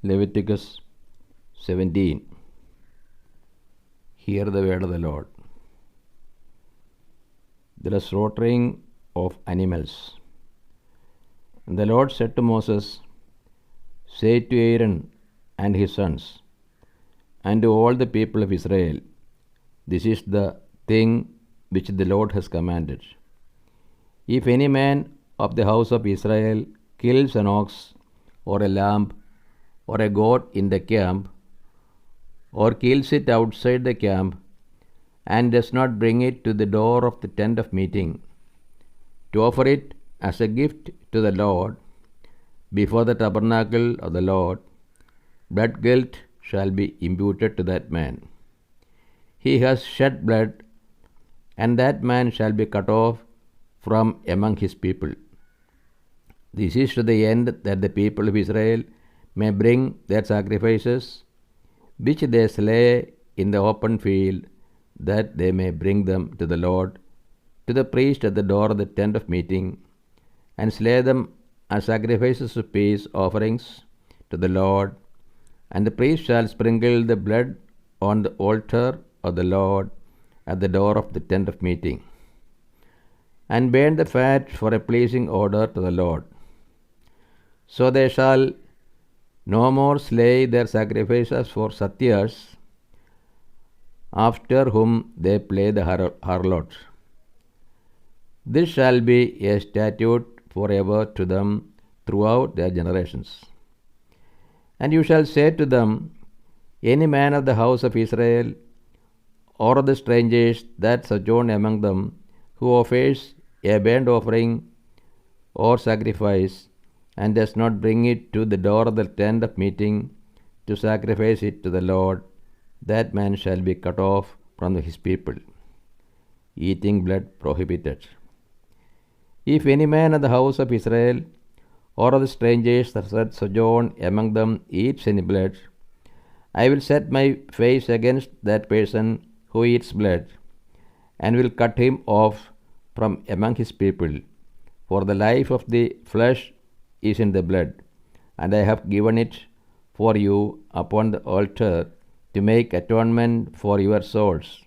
Leviticus 17. Hear the word of the Lord. The slaughtering of animals. And the Lord said to Moses, Say to Aaron and his sons, and to all the people of Israel, This is the thing which the Lord has commanded. If any man of the house of Israel kills an ox or a lamb or a goat in the camp, or kills it outside the camp, and does not bring it to the door of the tent of meeting, to offer it as a gift to the Lord before the tabernacle of the Lord, blood guilt shall be imputed to that man. He has shed blood, and that man shall be cut off from among his people. This is to the end that the people of Israel may bring their sacrifices, which they slay in the open field, that they may bring them to the Lord, to the priest at the door of the tent of meeting, and slay them as sacrifices of peace offerings to the Lord. And the priest shall sprinkle the blood on the altar of the Lord at the door of the tent of meeting, and burn the fat for a pleasing odor to the Lord. So they shall no more slay their sacrifices for satyas, after whom they play the harlot. This shall be a statute forever to them throughout their generations. And you shall say to them, Any man of the house of Israel, or of the strangers that sojourn among them, who offers a burnt offering or sacrifice, and does not bring it to the door of the tent of meeting to sacrifice it to the Lord, that man shall be cut off from his people. Eating blood prohibited. If any man of the house of Israel, or of the strangers that sojourn among them, eats any blood, I will set my face against that person who eats blood, and will cut him off from among his people. For the life of the flesh is in the blood, and I have given it for you upon the altar to make atonement for your souls.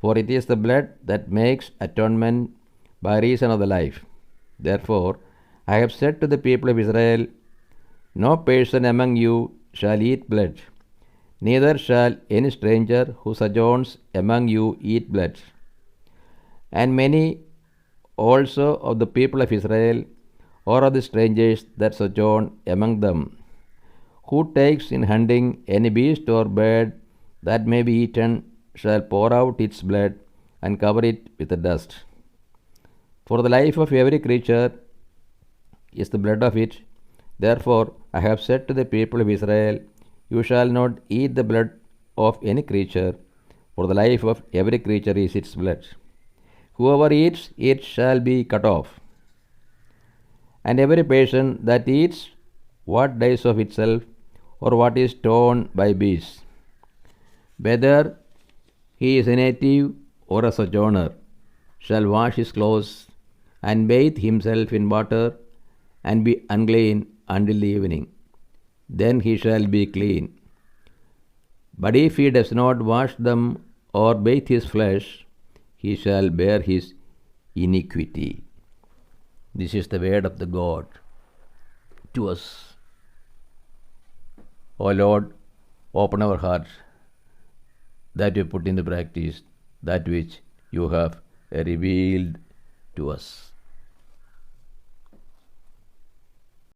For it is the blood that makes atonement by reason of the life. Therefore I have said to the people of Israel, No person among you shall eat blood, neither shall any stranger who sojourns among you eat blood. And many also of the people of Israel, or of the strangers that sojourn among them, who takes in hunting any beast or bird that may be eaten, shall pour out its blood and cover it with the dust. For the life of every creature is the blood of it. Therefore I have said to the people of Israel, You shall not eat the blood of any creature, for the life of every creature is its blood. Whoever eats it shall be cut off. And every person that eats what dies of itself, or what is torn by beasts, whether he is a native or a sojourner, shall wash his clothes and bathe himself in water, and be unclean until the evening. Then he shall be clean. But if he does not wash them or bathe his flesh, he shall bear his iniquity. This is the word of the God to us. O Lord, open our hearts, that we put into practice that which you have revealed to us.